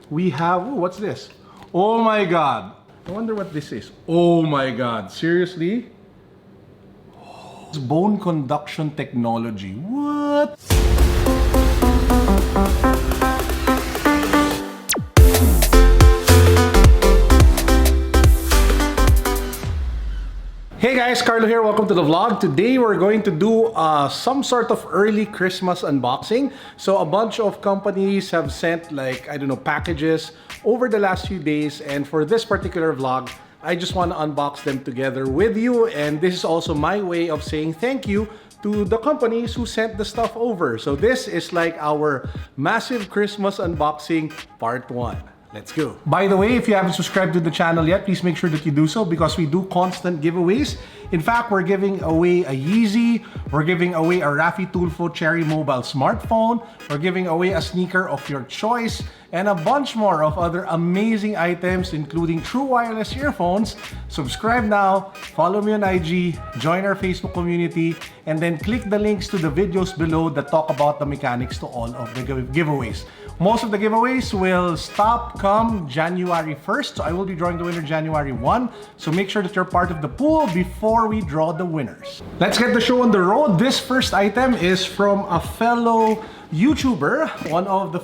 we have, ooh, what's this? Oh my God. I wonder what this is. Oh my God, seriously? It's bone conduction technology. What? Hey guys, Carlo here. Welcome to the vlog. Today we're going to do some sort of early Christmas unboxing. So a bunch of companies have sent like, I don't know, packages over the last few days. And for this particular vlog, I just want to unbox them together with you. And this is also my way of saying thank you to the companies who sent the stuff over. So this is like our massive Christmas unboxing part 1. Let's go. By the way, if you haven't subscribed to the channel yet, please make sure that you do so because we do constant giveaways. In fact, we're giving away a Yeezy, we're giving away a Rafi Tulfo Cherry mobile smartphone, we're giving away a sneaker of your choice, and a bunch more of other amazing items, including true wireless earphones. Subscribe now, follow me on IG, join our Facebook community, and then click the links to the videos below that talk about the mechanics to all of the giveaways. Most of the giveaways will stop come January 1st, so I will be drawing the winner January 1. So make sure that you're part of the pool before we draw the winners. Let's get the show on the road. This first item is from a fellow YouTuber, one of the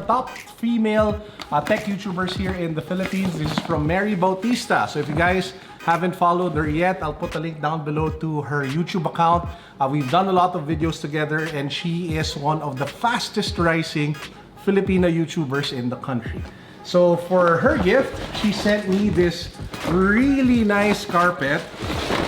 top female tech YouTubers here in the Philippines. This is from Mary Bautista. So if you guys haven't followed her yet, I'll put a link down below to her YouTube account. We've done a lot of videos together, and she is one of the fastest rising Filipino YouTubers in the country. So for her gift, she sent me this really nice carpet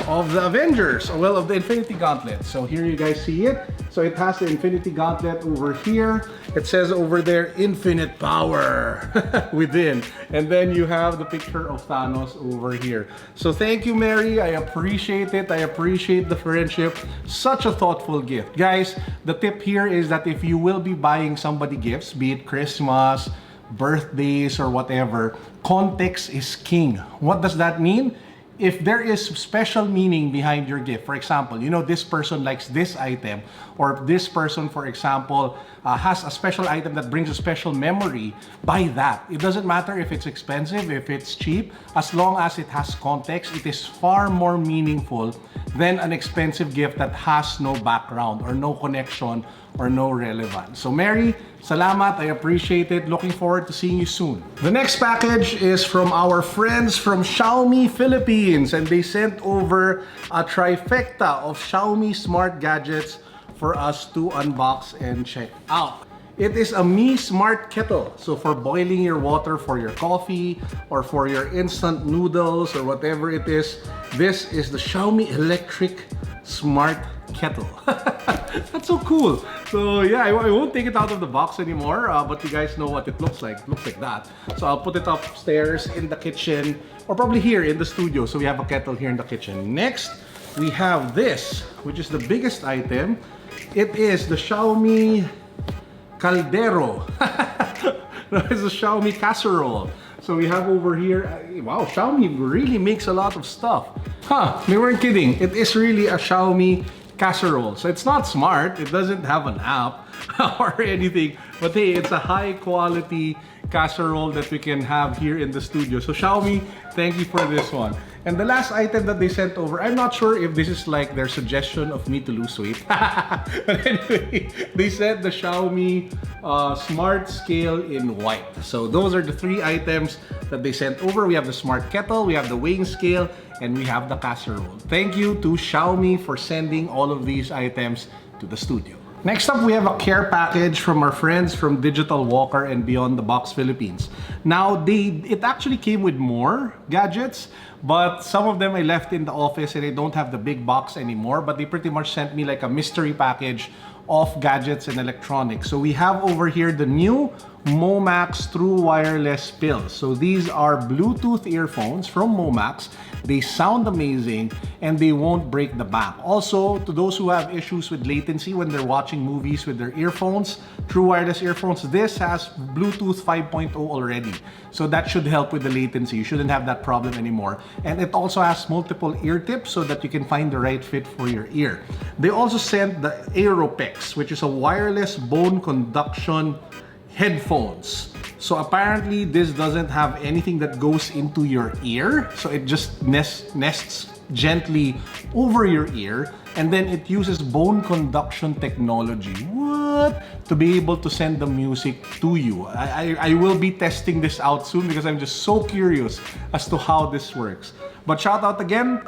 of the Avengers, well, of the Infinity Gauntlet. So here you guys see it. So it has the Infinity Gauntlet over here. It says over there, infinite power within. And then you have the picture of Thanos over here. So thank you, Mary. I appreciate it. I appreciate the friendship. Such a thoughtful gift. Guys, the tip here is that if you will be buying somebody gifts, be it Christmas, birthdays, or whatever, context is king. What does that mean? If there is special meaning behind your gift, for example, you know, this person likes this item, or this person, for example, has a special item that brings a special memory, buy that. It doesn't matter if it's expensive, if it's cheap, as long as it has context, it is far more meaningful than an expensive gift that has no background or no connection or no relevance. So Mary, salamat, I appreciate it. Looking forward to seeing you soon. The next package is from our friends from Xiaomi Philippines, and they sent over a trifecta of Xiaomi smart gadgets for us to unbox and check out. It is a Mi Smart Kettle. So for boiling your water for your coffee or for your instant noodles or whatever it is, this is the Xiaomi Electric Smart Kettle. That's so cool. So yeah, I won't take it out of the box anymore, but you guys know what it looks like. It looks like that. So I'll put it upstairs in the kitchen, or probably here in the studio. So we have a kettle here in the kitchen. Next, we have this, which is the biggest item. It is the Xiaomi Caldero. It's a Xiaomi casserole. So we have over here, wow, Xiaomi really makes a lot of stuff. Huh, they weren't kidding. It is really a Xiaomi casserole. So it's not smart, it doesn't have an app or anything, but hey, it's a high quality casserole that we can have here in the studio. So Xiaomi, thank you for this one. And the last item that they sent over, I'm not sure if this is like their suggestion of me to lose weight. But anyway, they sent the Xiaomi Smart Scale in white. So those are the 3 items that they sent over. We have the Smart Kettle, we have the weighing scale, and we have the casserole. Thank you to Xiaomi for sending all of these items to the studio. Next up, we have a care package from our friends from Digital Walker and Beyond the Box Philippines. Now, it actually came with more gadgets, but some of them I left in the office and I don't have the big box anymore, but they pretty much sent me like a mystery package of gadgets and electronics. So we have over here the new Momax True Wireless Pills. So these are Bluetooth earphones from Momax. They sound amazing and they won't break the bank. Also, to those who have issues with latency when they're watching movies with their earphones, True Wireless earphones, this has Bluetooth 5.0 already. So that should help with the latency. You shouldn't have that problem anymore. And it also has multiple ear tips so that you can find the right fit for your ear. They also sent the Aeropex, which is a wireless bone conduction headphones So apparently this doesn't have anything that goes into your ear. So it just nests gently over your ear, and then it uses bone conduction technology. What? To be able to send the music to you. I will be testing this out soon because I'm just so curious as to how this works. But shout out again,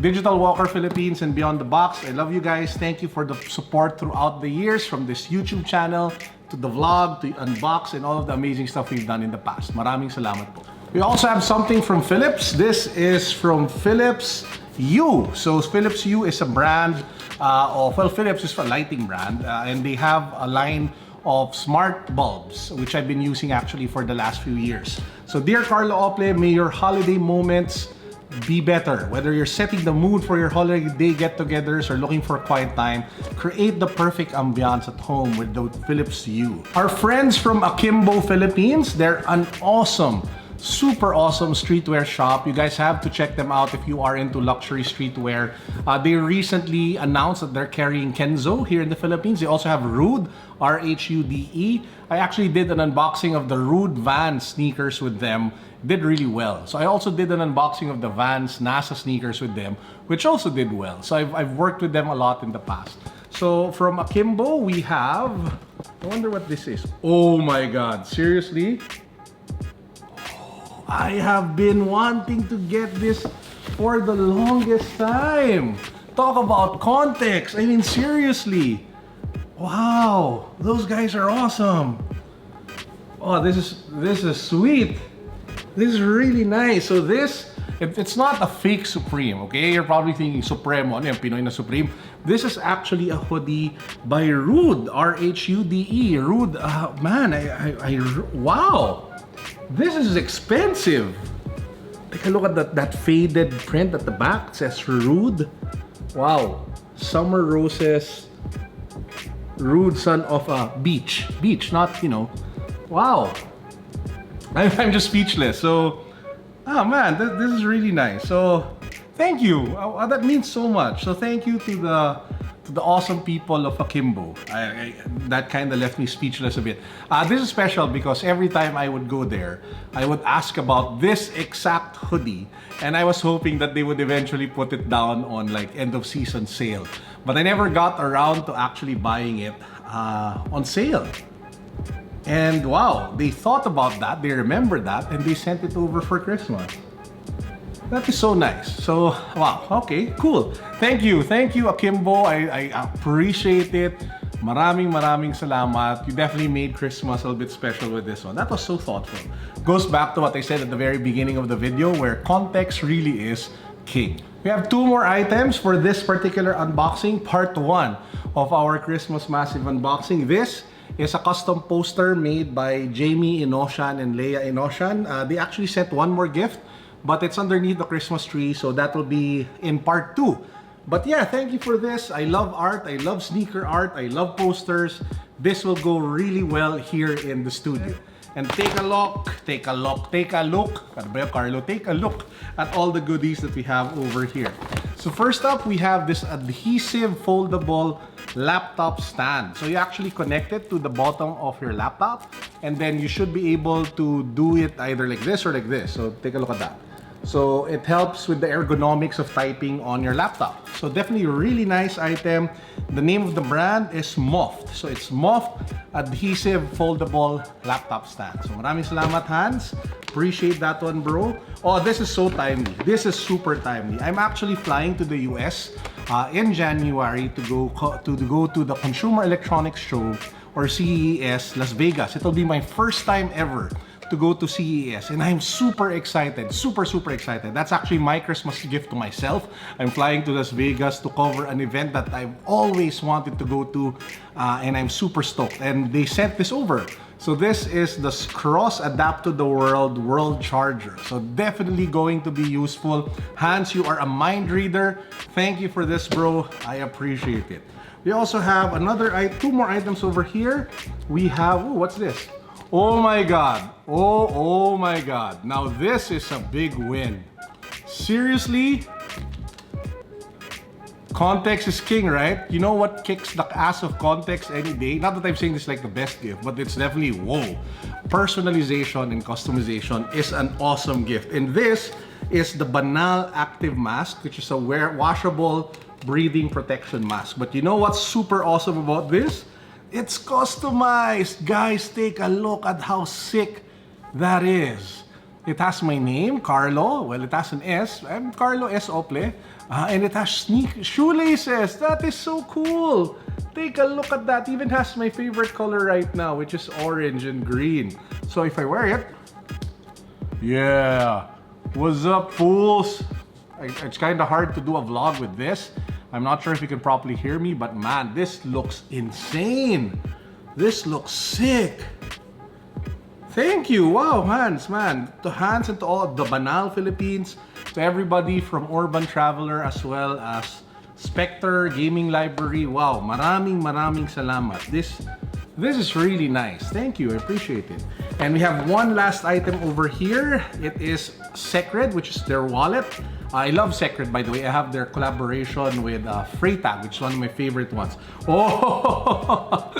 Digital Walker Philippines and Beyond the Box. I love you guys. Thank you for the support throughout the years, from this YouTube channel to the vlog, to unbox, and all of the amazing stuff we've done in the past. Maraming salamat po. We also have something from Philips. This is from Philips Hue. So Philips Hue is a brand Philips is a lighting brand, and they have a line of smart bulbs, which I've been using actually for the last few years. So dear Carlo Ople, may your holiday moments be better. Whether you're setting the mood for your holiday get-togethers or looking for a quiet time, create the perfect ambiance at home with the Philips Hue. Our friends from Akimbo, Philippines, they're an awesome, super awesome streetwear shop. You guys have to check them out if you are into luxury streetwear. They recently announced that they're carrying Kenzo here in the Philippines. They also have Rude, R-H-U-D-E. I actually did an unboxing of the Rude Vans sneakers with them. Did really well. So I also did an unboxing of the Vans NASA sneakers with them, which also did well. So I've worked with them a lot in the past. So from Akimbo, we have, I wonder what this is. Oh my God, seriously? I have been wanting to get this for the longest time. Talk about context. I mean, seriously. Wow, those guys are awesome. Oh, this is sweet. This is really nice. So this, it's not a fake Supreme, okay? You're probably thinking Supremo, ano yung Pinoy na Supreme. This is actually a hoodie by Rude, R-H-U-D-E. Rude, man, wow. This is expensive. Take a look at that faded print at the back. It says Rude. Wow. Summer Roses. Rude, son of a beach. Beach, not, you know. Wow. I'm just speechless. So, oh man, this is really nice. So, thank you. That means so much. So, thank you to the awesome people of Akimbo. That kind of left me speechless a bit. This is special because every time I would go there, I would ask about this exact hoodie, and I was hoping that they would eventually put it down on like end of season sale. But I never got around to actually buying it on sale. And wow, they thought about that, they remembered that, and they sent it over for Christmas. That is so nice. So, wow, okay, cool. Thank you, Akimbo. I appreciate it. Maraming salamat. You definitely made Christmas a little bit special with this one. That was so thoughtful. Goes back to what I said at the very beginning of the video, where context really is king. We have two more items for this particular unboxing, part 1 of our Christmas massive unboxing. This is a custom poster made by Jamie Inoshan and Leia Inoshan. They actually sent one more gift, but it's underneath the Christmas tree, so that will be in part 2. But yeah, thank you for this. I love art, I love sneaker art, I love posters. This will go really well here in the studio. And take a look, Carlo, take a look at all the goodies that we have over here. So first up, we have this adhesive foldable laptop stand. So you actually connect it to the bottom of your laptop, and then you should be able to do it either like this or like this. So take a look at that. So it helps with the ergonomics of typing on your laptop. So definitely a really nice item. The name of the brand is Moft. So it's Moft Adhesive Foldable Laptop Stand. So maraming salamat, Hans. Appreciate that one, bro. Oh, this is so timely. This is super timely. I'm actually flying to the US in January to go to the Consumer Electronics Show, or CES Las Vegas. It'll be my first time ever to go to CES, and I'm super excited, super excited. That's actually my Christmas gift to myself. I'm flying to Las Vegas to cover an event that I've always wanted to go to, and I'm super stoked. And they sent this over. So this is the Cross Adapt to the World Charger. So definitely going to be useful. Hans, you are a mind reader. Thank you for this, bro. I appreciate it. We also have two more items over here. We have, what's this? Oh my God. Oh my God. Now this is a big win. Seriously? Context is king, right? You know what kicks the ass of context any day? Not that I'm saying this is like the best gift, but it's definitely, whoa. Personalization and customization is an awesome gift. And this is the Banal Active Mask, which is a washable breathing protection mask. But you know what's super awesome about this? It's customized. Guys, take a look at how sick that is. It has my name, Carlo. Well, it has an S. I'm Carlo S. Ople. And it has shoelaces. That is so cool. Take a look at that. Even has my favorite color right now, which is orange and green. So if I wear it, yeah. What's up, fools? It's kind of hard to do a vlog with this. I'm not sure if you can properly hear me, but man, this looks insane. This looks sick. Thank you. Wow, hands, man. To hands and to all the Banal Philippines, to everybody from Urban Traveler as well as Spectre Gaming Library. Wow, maraming salamat. This is really nice. Thank you. I appreciate it. And we have one last item over here. It is Secret, which is their wallet. I love Secret, by the way. I have their collaboration with Freytag, which is one of my favorite ones. Oh,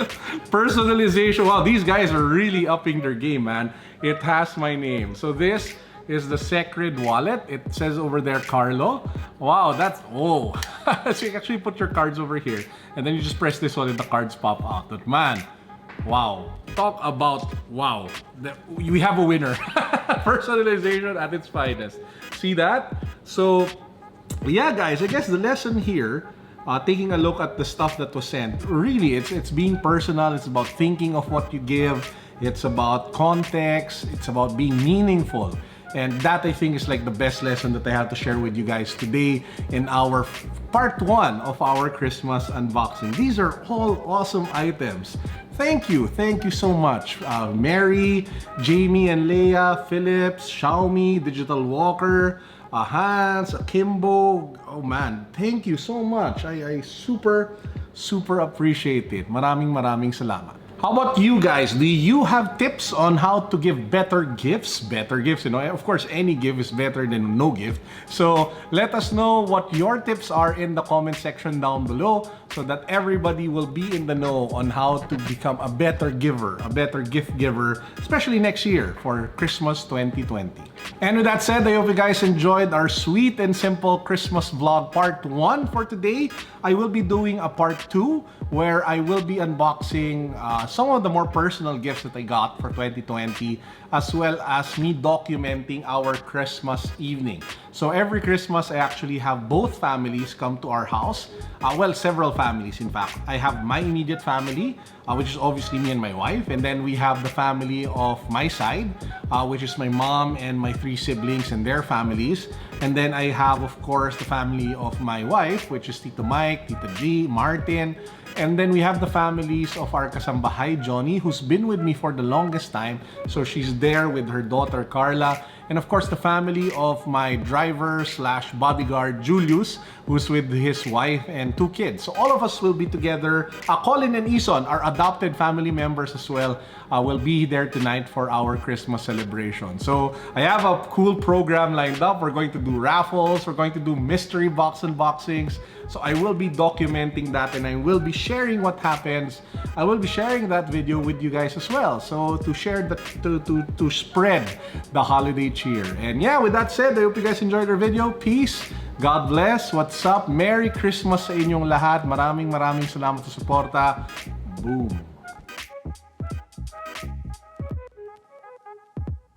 personalization. Wow, these guys are really upping their game, man. It has my name. So this is the Secret wallet. It says over there, Carlo. Wow, that's, oh. So you actually put your cards over here, and then you just press this one and the cards pop out. But man, wow. Talk about, wow. We have a winner. Personalization at its finest. See that? So, yeah, guys, I guess the lesson here, taking a look at the stuff that was sent, really, it's being personal. It's about thinking of what you give. It's about context. It's about being meaningful. And that, I think, is like the best lesson that I have to share with you guys today in our part 1 of our Christmas unboxing. These are all awesome items. Thank you so much. Mary, Jamie and Leia, Philips, Xiaomi, Digital Walker, Hans, Kimbo. Oh man, thank you so much. I super appreciate it. Maraming salamat. How about you guys? Do you have tips on how to give better gifts? Better gifts, you know, of course, any gift is better than no gift. So let us know what your tips are in the comment section down below so that everybody will be in the know on how to become a better giver, a better gift giver, especially next year for Christmas 2020. And with that said, I hope you guys enjoyed our sweet and simple Christmas vlog part 1 for today. I will be doing a part 2 where I will be unboxing some of the more personal gifts that I got for 2020, as well as me documenting our Christmas evening. So every Christmas, I actually have both families come to our house. Well, several families, in fact. I have my immediate family, which is obviously me and my wife. And then we have the family of my side, which is my mom and my 3 siblings and their families. And then I have, of course, the family of my wife, which is Tito Mike, Tita G, Martin. And then we have the families of our kasambahay, Johnny, who's been with me for the longest time. So she's there with her daughter, Carla. And of course, the family of my driver / bodyguard, Julius, who's with his wife and 2 kids. So all of us will be together. Colin and Ison, our adopted family members as well, will be there tonight for our Christmas celebration. So I have a cool program lined up. We're going to do raffles. We're going to do mystery box unboxings. So I will be documenting that and I will be sharing what happens. I will be sharing that video with you guys as well. So to share the, to spread the holiday cheer. And yeah, with that said, I hope you guys enjoyed our video. Peace. God bless. What's up? Merry Christmas sa inyong lahat. Maraming salamat sa suporta. Boom.